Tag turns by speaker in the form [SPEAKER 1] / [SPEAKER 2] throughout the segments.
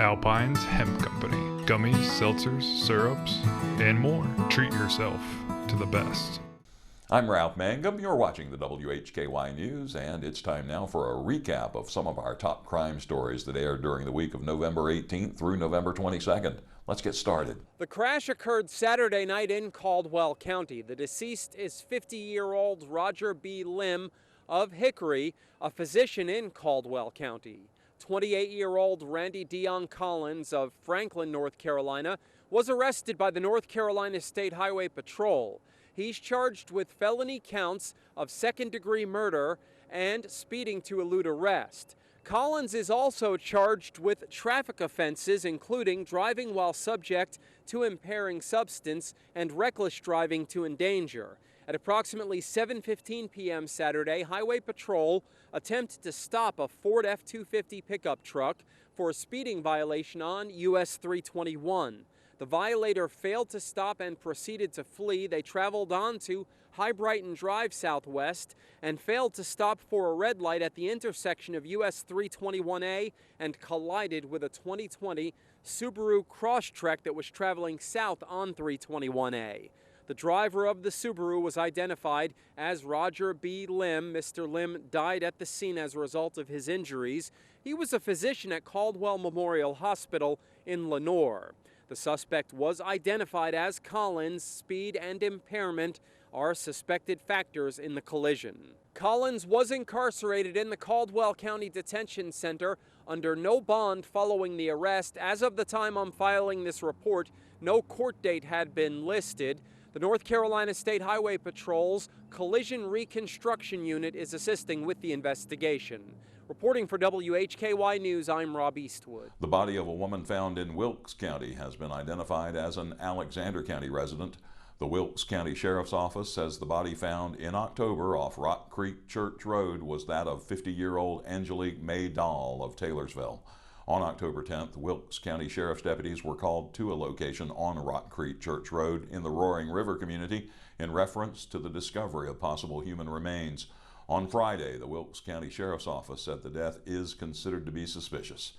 [SPEAKER 1] Alpine's Hemp Company. Gummies, seltzers, syrups, and more. Treat yourself to the best.
[SPEAKER 2] I'm Ralph Mangum. You're watching the WHKY News, and it's time now for a recap of some of our top crime stories that aired during the week of November 18th through November 22nd. Let's get started.
[SPEAKER 3] The crash occurred Saturday night in Caldwell County. The deceased is 50-year-old Roger B. Lim of Hickory, a physician in Caldwell County. 28-year-old Randy Dion Collins of Franklin, North Carolina, was arrested by the North Carolina State Highway Patrol. He's charged with felony counts of second-degree murder and speeding to elude arrest. Collins is also charged with traffic offenses, including driving while subject to impairing substance and reckless driving to endanger. At approximately 7:15 p.m. Saturday, Highway Patrol attempted to stop a Ford F-250 pickup truck for a speeding violation on US 321. The violator failed to stop and proceeded to flee. They traveled on to High Brighton Drive Southwest and failed to stop for a red light at the intersection of US 321A and collided with a 2020 Subaru Crosstrek that was traveling south on 321A. The driver of the Subaru was identified as Roger B. Lim. Mr. Lim died at the scene as a result of his injuries. He was a physician at Caldwell Memorial Hospital in Lenoir. The suspect was identified as Collins. Speed and impairment are suspected factors in the collision. Collins was incarcerated in the Caldwell County Detention Center under no bond following the arrest. As of the time I'm filing this report, no court date had been listed. The North Carolina State Highway Patrol's Collision Reconstruction Unit is assisting with the investigation. Reporting for WHKY News, I'm Rob Eastwood.
[SPEAKER 2] The body of a woman found in Wilkes County has been identified as an Alexander County resident. The Wilkes County Sheriff's Office says the body found in October off Rock Creek Church Road was that of 50-year-old Angelique May Dahl of Taylorsville. On October 10th, Wilkes County Sheriff's deputies were called to a location on Rock Creek Church Road in the Roaring River community in reference to the discovery of possible human remains. On Friday, the Wilkes County Sheriff's Office said the death is considered to be suspicious.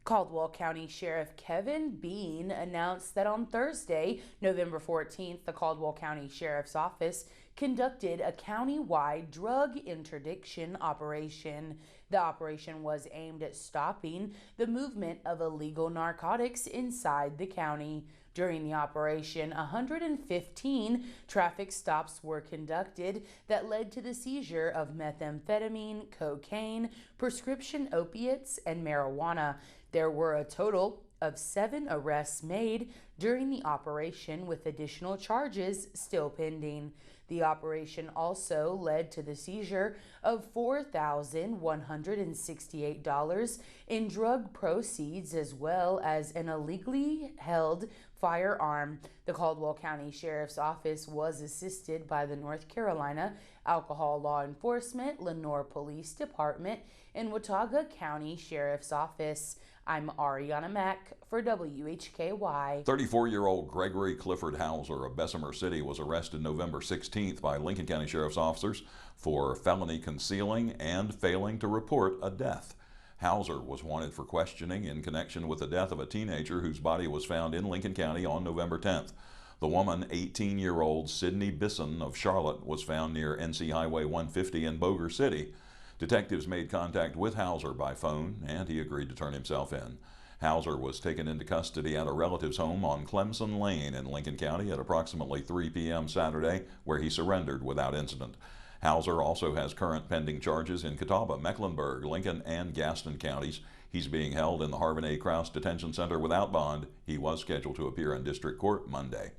[SPEAKER 4] Caldwell County Sheriff Kevin Bean announced that on Thursday, November 14th, the Caldwell County Sheriff's Office conducted a county-wide drug interdiction operation. The operation was aimed at stopping the movement of illegal narcotics inside the county. During the operation, 115 traffic stops were conducted that led to the seizure of methamphetamine, cocaine, prescription opiates, and marijuana. There were a total of 7 arrests made during the operation, with additional charges still pending. The operation also led to the seizure of $4,168 in drug proceeds, as well as an illegally held firearm. The Caldwell County Sheriff's Office was assisted by the North Carolina Alcohol Law Enforcement, Lenoir Police Department, and Watauga County Sheriff's Office. I'm Ariana Mack for WHKY.
[SPEAKER 2] 34-year-old Gregory Clifford Hauser of Bessemer City was arrested November 16th by Lincoln County Sheriff's officers for felony concealing and failing to report a death. Hauser was wanted for questioning in connection with the death of a teenager whose body was found in Lincoln County on November 10th. The woman, 18-year-old Sydney Bisson of Charlotte, was found near NC Highway 150 in Boger City. Detectives made contact with Hauser by phone, and he agreed to turn himself in. Hauser was taken into custody at a relative's home on Clemson Lane in Lincoln County at approximately 3 p.m. Saturday, where he surrendered without incident. Hauser also has current pending charges in Kataba, Mecklenburg, Lincoln, and Gaston counties. He's being held in the Harvin A. Krause Detention Center without bond. He was scheduled to appear in district court Monday.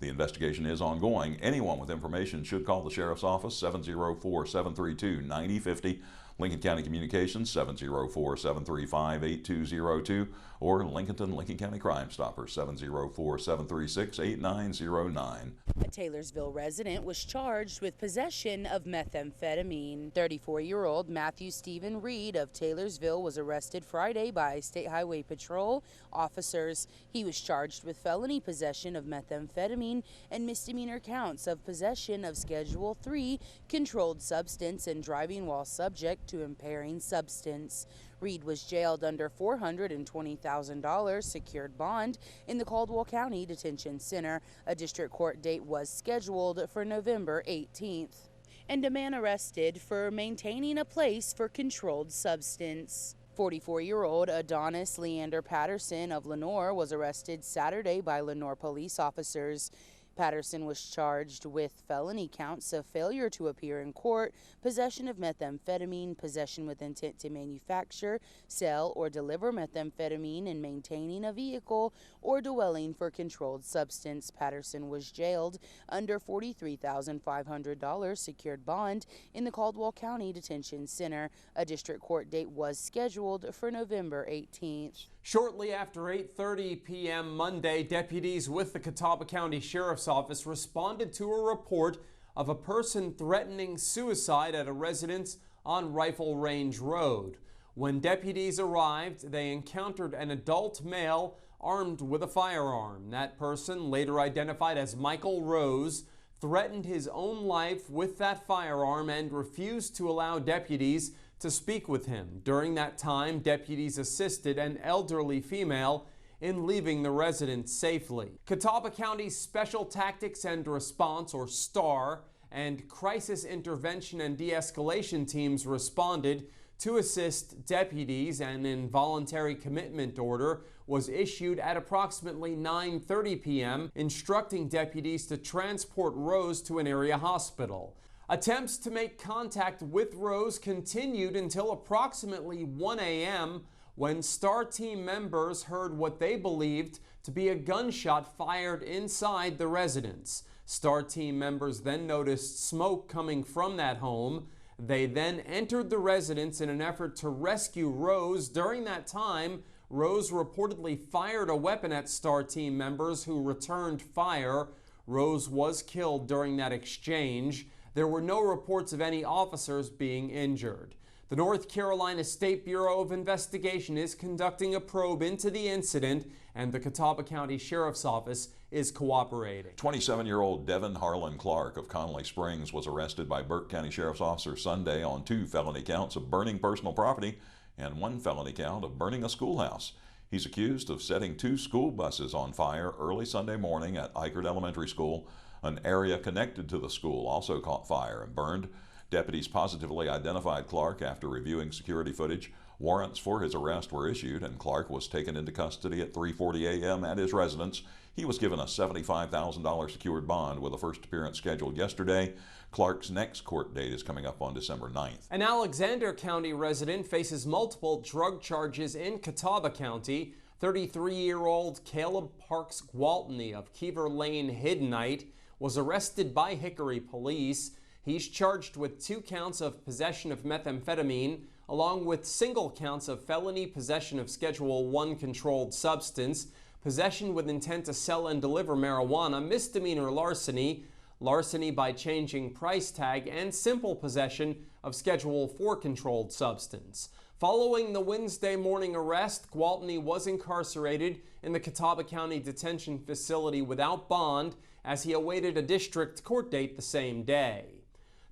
[SPEAKER 2] The investigation is ongoing. Anyone with information should call the Sheriff's Office 704-732-9050, Lincoln County Communications 704-735-8202, or Lincoln County Crime Stoppers 704-736-8909.
[SPEAKER 4] A Taylorsville resident was charged with possession of methamphetamine. 34-year-old Matthew Stephen Reed of Taylorsville was arrested Friday by State Highway Patrol officers. He was charged with felony possession of methamphetamine and misdemeanor counts of possession of Schedule 3 controlled substance and driving while subject to impairing substance. Reed was jailed under $420,000 secured bond in the Caldwell County Detention Center. A district court date was scheduled for November 18th. And a man arrested for maintaining a place for controlled substance. 44-year-old Adonis Leander Patterson of Lenoir was arrested Saturday by Lenoir police officers. Patterson was charged with felony counts of failure to appear in court, possession of methamphetamine, possession with intent to manufacture, sell, or deliver methamphetamine, and maintaining a vehicle or dwelling for controlled substance. Patterson was jailed under $43,500 secured bond in the Caldwell County Detention Center. A district court date was scheduled for November 18th.
[SPEAKER 3] Shortly after 8:30 p.m. Monday, deputies with the Kataba County Sheriff's Office responded to a report of a person threatening suicide at a residence on Rifle Range Road. When deputies arrived, they encountered an adult male armed with a firearm. That person, later identified as Michael Rose, threatened his own life with that firearm and refused to allow deputies to speak with him. During that time, deputies assisted an elderly female in leaving the residence safely. Kataba County's Special Tactics and Response, or STAR, and Crisis Intervention and De-Escalation teams responded to assist deputies. An involuntary commitment order was issued at approximately 9:30 p.m., instructing deputies to transport Rose to an area hospital. Attempts to make contact with Rose continued until approximately 1 a.m. when STAR team members heard what they believed to be a gunshot fired inside the residence. STAR team members then noticed smoke coming from that home. They then entered the residence in an effort to rescue Rose. During that time, Rose reportedly fired a weapon at STAR team members who returned fire. Rose was killed during that exchange. There were no reports of any officers being injured. The North Carolina State Bureau of Investigation is conducting a probe into the incident, and the Catawba County Sheriff's Office is cooperating.
[SPEAKER 2] 27-year-old Devin Harlan Clark of Connolly Springs was arrested by Burke County Sheriff's officers Sunday on 2 felony counts of burning personal property and 1 felony count of burning a schoolhouse. He's accused of setting 2 school buses on fire early Sunday morning at Eichert Elementary School. An area connected to the school also caught fire and burned. Deputies positively identified Clark after reviewing security footage. Warrants for his arrest were issued, and Clark was taken into custody at 3:40 a.m. at his residence. He was given a $75,000 secured bond with a first appearance scheduled yesterday. Clark's next court date is coming up on December 9th.
[SPEAKER 3] An Alexander County resident faces multiple drug charges in Catawba County. 33-year-old Caleb Parks Gwaltney of Keever Lane Hiddenite was arrested by Hickory police. He's charged with 2 counts of possession of methamphetamine, along with single counts of felony possession of Schedule 1 controlled substance, possession with intent to sell and deliver marijuana, misdemeanor larceny, larceny by changing price tag, and simple possession of Schedule 4 controlled substance. Following the Wednesday morning arrest, Gwaltney was incarcerated in the Catawba County Detention Facility without bond as he awaited a district court date the same day.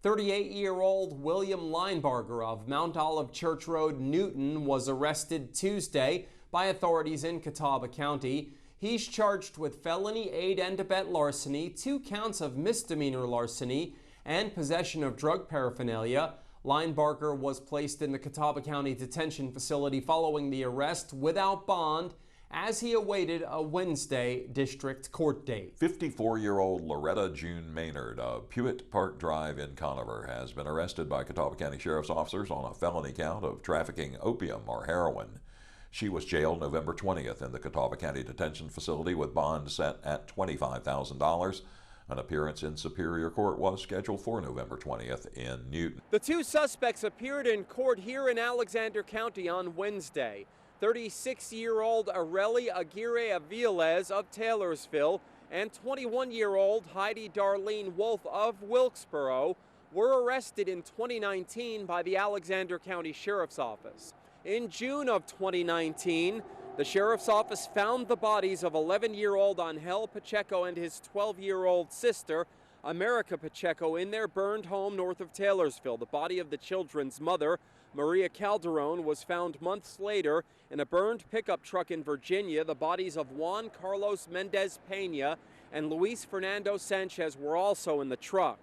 [SPEAKER 3] 38-year-old William Linebarger of Mount Olive Church Road, Newton, was arrested Tuesday by authorities in Catawba County. He's charged with felony aid and abet larceny, 2 counts of misdemeanor larceny, and possession of drug paraphernalia. Linebarger was placed in the Catawba County Detention Facility following the arrest without bond as he awaited a Wednesday district court date.
[SPEAKER 2] 54-year-old Loretta June Maynard of Pewitt Park Drive in Conover has been arrested by Catawba County Sheriff's officers on a felony count of trafficking opium or heroin. She was jailed November 20th in the Catawba County Detention Facility with bond set at $25,000. An appearance in Superior Court was scheduled for November 20th in Newton.
[SPEAKER 3] The 2 suspects appeared in court here in Alexander County on Wednesday. 36-year-old Areli Aguirre Aviles of Taylorsville and 21-year-old Heidi Darlene Wolf of Wilkesboro were arrested in 2019 by the Alexander County Sheriff's Office. In June of 2019, the Sheriff's Office found the bodies of 11-year-old Angel Pacheco and his 12-year-old sister, America Pacheco, in their burned home north of Taylorsville. The body of the children's mother Maria Calderon was found months later in a burned pickup truck in Virginia. The bodies of Juan Carlos Mendez Pena and Luis Fernando Sanchez were also in the truck.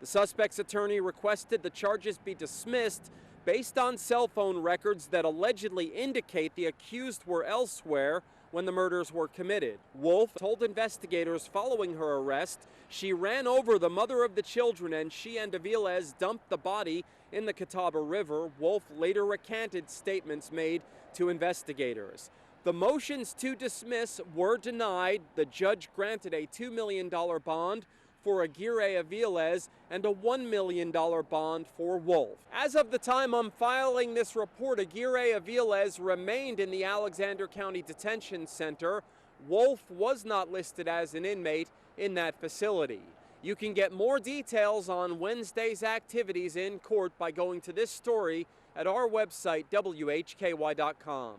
[SPEAKER 3] The suspect's attorney requested the charges be dismissed based on cell phone records that allegedly indicate the accused were elsewhere when the murders were committed. Wolf told investigators following her arrest she ran over the mother of the children and she and Aviles dumped the body in the Kataba River. Wolf later recanted statements made to investigators. The motions to dismiss were denied. The judge granted a $2 million bond for Aguirre Aviles and a $1 million bond for Wolf. As of the time I'm filing this report, Aguirre Aviles remained in the Alexander County Detention Center. Wolf was not listed as an inmate in that facility. You can get more details on Wednesday's activities in court by going to this story at our website, WHKY.com.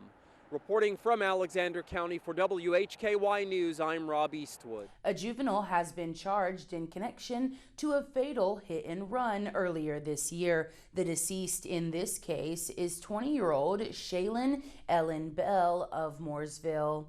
[SPEAKER 3] Reporting from Alexander County for WHKY News, I'm Rob Eastwood.
[SPEAKER 4] A juvenile has been charged in connection to a fatal hit and run earlier this year. The deceased in this case is 20-year-old Shaylin Ellen Bell of Mooresville.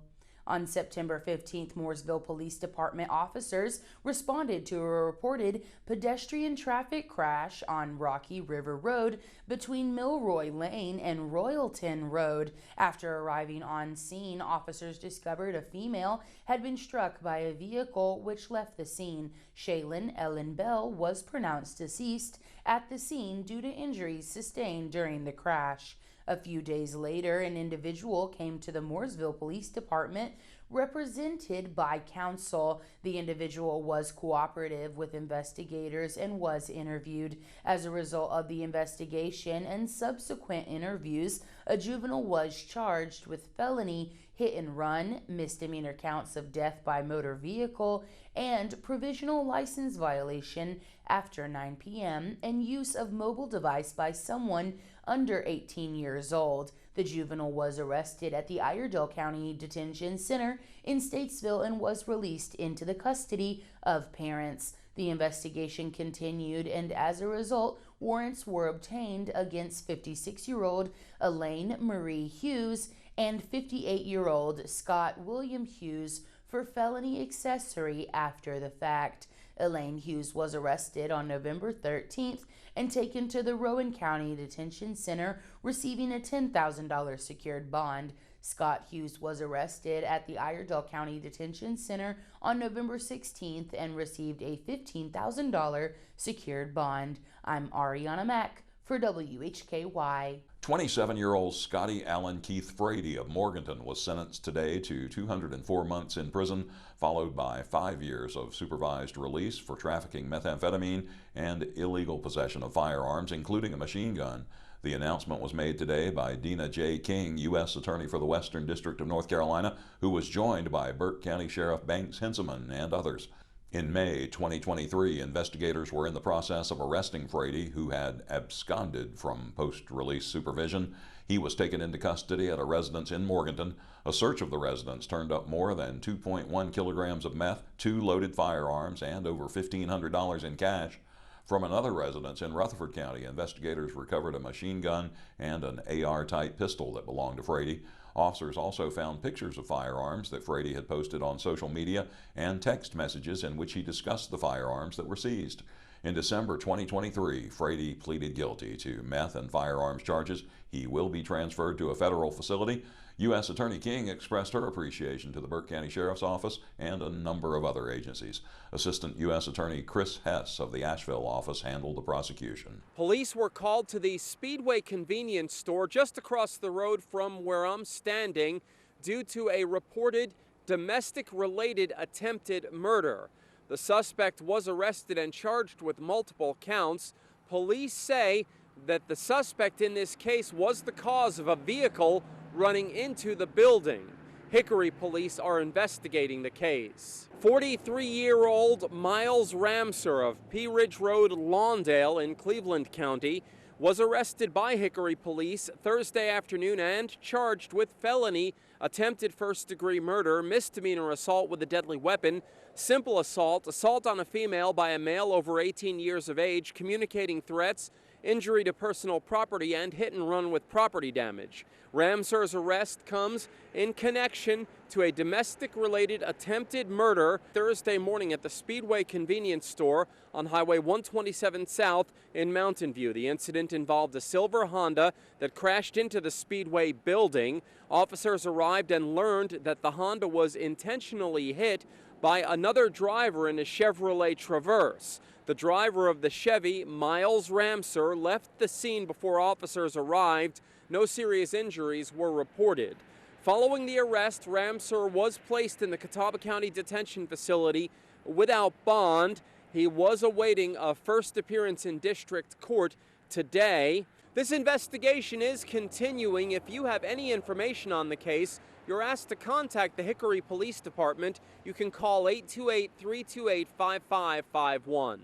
[SPEAKER 4] On September 15th, Mooresville Police Department officers responded to a reported pedestrian traffic crash on Rocky River Road between Milroy Lane and Royalton Road. After arriving on scene, officers discovered a female had been struck by a vehicle which left the scene. Shaylin Ellen Bell was pronounced deceased at the scene due to injuries sustained during the crash. A few days later, an individual came to the Mooresville Police Department represented by counsel. The individual was cooperative with investigators and was interviewed. As a result of the investigation and subsequent interviews, a juvenile was charged with felony hit and run, misdemeanor counts of death by motor vehicle, and provisional license violation after 9 p.m. and use of mobile device by someone under 18 years old. The juvenile was arrested at the Iredell County Detention Center in Statesville and was released into the custody of parents. The investigation continued, and as a result, warrants were obtained against 56-year-old Elaine Marie Hughes and 58-year-old Scott William Hughes for felony accessory after the fact. Elaine Hughes was arrested on November 13th and taken to the Rowan County Detention Center, receiving a $10,000 secured bond. Scott Hughes was arrested at the Iredell County Detention Center on November 16th and received a $15,000 secured bond. I'm Ariana Mack for WHKY.
[SPEAKER 2] 27-year-old Scotty Allen Keith Frey of Morganton was sentenced today to 204 months in prison, followed by 5 years of supervised release for trafficking methamphetamine and illegal possession of firearms, including a machine gun. The announcement was made today by Dina J. King, U.S. Attorney for the Western District of North Carolina, who was joined by Burke County Sheriff Banks Henseman and others. In May 2023, investigators were in the process of arresting Frady, who had absconded from post-release supervision. He was taken into custody at a residence in Morganton. A search of the residence turned up more than 2.1 kilograms of meth, 2 loaded firearms, and over $1,500 in cash. From another residence in Rutherford County, investigators recovered a machine gun and an AR-type pistol that belonged to Frady. Officers also found pictures of firearms that Frady had posted on social media and text messages in which he discussed the firearms that were seized. In December 2023, Frady pleaded guilty to meth and firearms charges. He will be transferred to a federal facility. U.S. Attorney King expressed her appreciation to the Burke County Sheriff's Office and a number of other agencies. Assistant U.S. Attorney Chris Hess of the Asheville office handled the prosecution.
[SPEAKER 3] Police were called to the Speedway convenience store just across the road from where I'm standing due to a reported domestic-related attempted murder. The suspect was arrested and charged with multiple counts. Police say that the suspect in this case was the cause of a vehicle running into the building. Hickory police are investigating the case. 43-year-old Miles Ramser of Pea Ridge Road, Lawndale in Cleveland County was arrested by Hickory police Thursday afternoon and charged with felony attempted first-degree murder, misdemeanor assault with a deadly weapon, simple assault, assault on a female by a male over 18 years of age, communicating threats, injury to personal property, and hit and run with property damage. Ramser's arrest comes in connection to a domestic-related attempted murder Thursday morning at the Speedway convenience store on Highway 127 South in Mountain View. The incident involved a silver Honda that crashed into the Speedway building. Officers arrived and learned that the Honda was intentionally hit by another driver in a Chevrolet Traverse. The driver of the Chevy, Miles Ramser, left the scene before officers arrived. No serious injuries were reported. Following the arrest, Ramser was placed in the Kataba County Detention Facility without bond. He was awaiting a first appearance in district court today. This investigation is continuing. If you have any information on the case, you're asked to contact the Hickory Police Department. You can call 828-328-5551.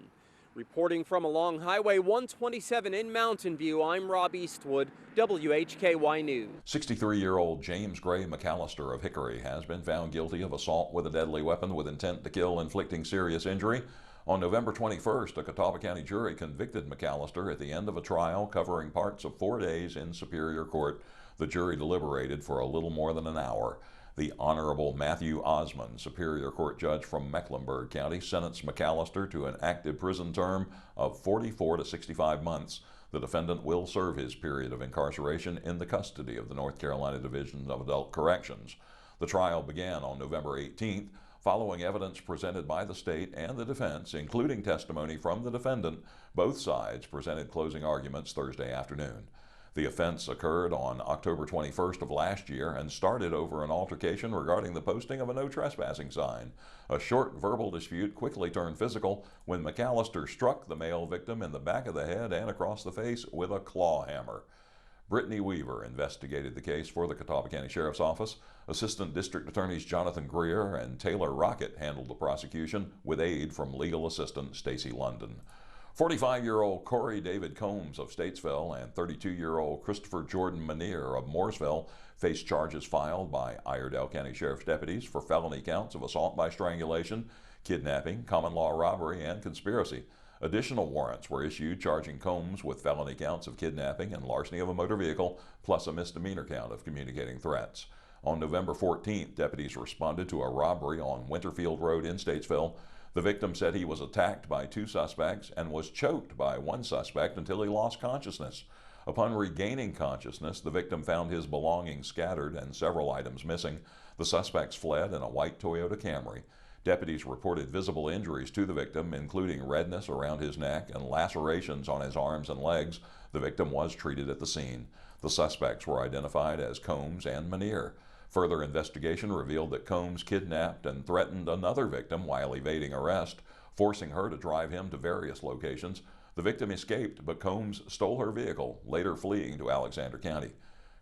[SPEAKER 3] Reporting from along Highway 127 in Mountain View, I'm Rob Eastwood, WHKY News.
[SPEAKER 2] 63-year-old James Gray McAllister of Hickory has been found guilty of assault with a deadly weapon with intent to kill, inflicting serious injury. On November 21st, a Kataba County jury convicted McAllister at the end of a trial covering parts of 4 days in Superior Court. The jury deliberated for a little more than an hour. The Honorable Matthew Osmond, Superior Court judge from Mecklenburg County, sentenced McAllister to an active prison term of 44 to 65 months. The defendant will serve his period of incarceration in the custody of the North Carolina Division of Adult Corrections. The trial began on November 18th, following evidence presented by the state and the defense, including testimony from the defendant. Both sides presented closing arguments Thursday afternoon. The offense occurred on October 21st of last year and started over an altercation regarding the posting of a no trespassing sign. A short verbal dispute quickly turned physical when McAllister struck the male victim in the back of the head and across the face with a claw hammer. Brittany Weaver investigated the case for the Catawba County Sheriff's Office. Assistant District Attorneys Jonathan Greer and Taylor Rocket handled the prosecution with aid from legal assistant Stacy London. 45-year-old Corey David Combs of Statesville and 32-year-old Christopher Jordan Manier of Mooresville face charges filed by Iredell County Sheriff's deputies for felony counts of assault by strangulation, kidnapping, common law robbery, and conspiracy. Additional warrants were issued charging Combs with felony counts of kidnapping and larceny of a motor vehicle, plus a misdemeanor count of communicating threats. On November 14th, deputies responded to a robbery on Winterfield Road in Statesville. The victim said he was attacked by 2 suspects and was choked by 1 suspect until he lost consciousness. Upon regaining consciousness, the victim found his belongings scattered and several items missing. The suspects fled in a white Toyota Camry. Deputies reported visible injuries to the victim, including redness around his neck and lacerations on his arms and legs. The victim was treated at the scene. The suspects were identified as Combs and Manier. Further investigation revealed that Combs kidnapped and threatened another victim while evading arrest, forcing her to drive him to various locations. The victim escaped, but Combs stole her vehicle, later fleeing to Alexander County.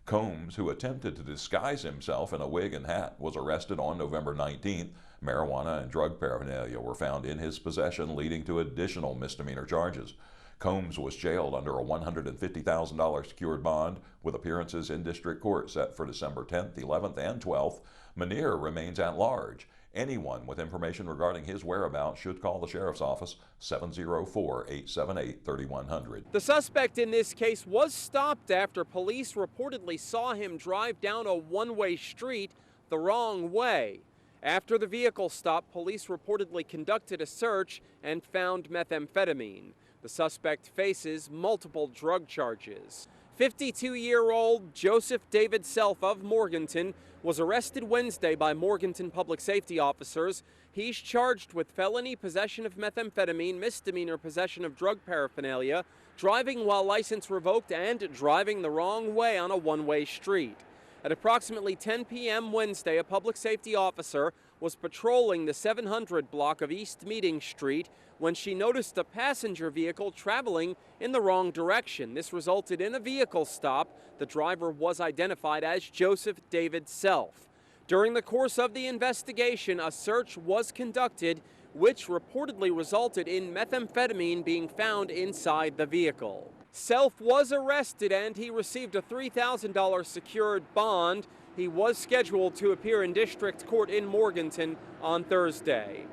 [SPEAKER 2] Combs, who attempted to disguise himself in a wig and hat, was arrested on November 19th. Marijuana and drug paraphernalia were found in his possession, leading to additional misdemeanor charges. Combs was jailed under a $150,000 secured bond, with appearances in district court set for December 10th, 11th, and 12th. Manier remains at large. Anyone with information regarding his whereabouts should call the Sheriff's Office, 704-878-3100.
[SPEAKER 3] The suspect in this case was stopped after police reportedly saw him drive down a one-way street the wrong way. After the vehicle stop, police reportedly conducted a search and found methamphetamine. The suspect faces multiple drug charges. 52-year-old Joseph David Self of Morganton was arrested Wednesday by Morganton public safety officers. He's charged with felony possession of methamphetamine, misdemeanor possession of drug paraphernalia, driving while license revoked, and driving the wrong way on a one-way street. At approximately 10 p.m. Wednesday, a public safety officer was patrolling the 700 block of East Meeting Street when she noticed a passenger vehicle traveling in the wrong direction. This resulted in a vehicle stop. The driver was identified as Joseph David Self. During the course of the investigation, a search was conducted, which reportedly resulted in methamphetamine being found inside the vehicle. Self was arrested and he received a $3,000 secured bond. He was scheduled to appear in district court in Morganton on Thursday.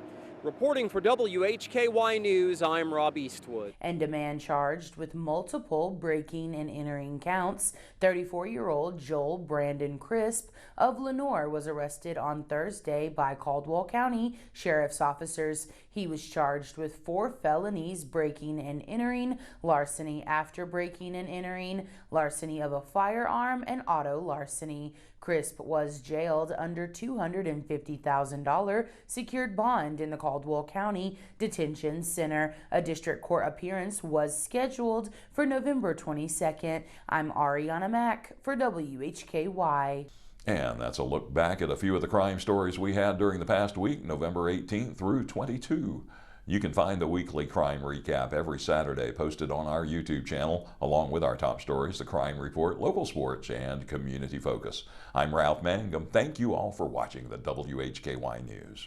[SPEAKER 3] Reporting for WHKY News, I'm Rob Eastwood.
[SPEAKER 4] And a man charged with multiple breaking and entering counts, 34-year-old Joel Brandon Risp of Lenoir, was arrested on Thursday by Caldwell County Sheriff's officers. He was charged with 4 felonies: breaking and entering, larceny after breaking and entering, larceny of a firearm, and auto larceny. Risp was jailed under $250,000 secured bond in the Caldwell County Detention Center. A district court appearance was scheduled for November 22nd. I'm Ariana Mack for WHKY.
[SPEAKER 2] And that's a look back at a few of the crime stories we had during the past week, November 18th through 22. You can find the weekly crime recap every Saturday posted on our YouTube channel, along with our top stories, the crime report, local sports, and community focus. I'm Ralph Mangum. Thank you all for watching the WHKY News.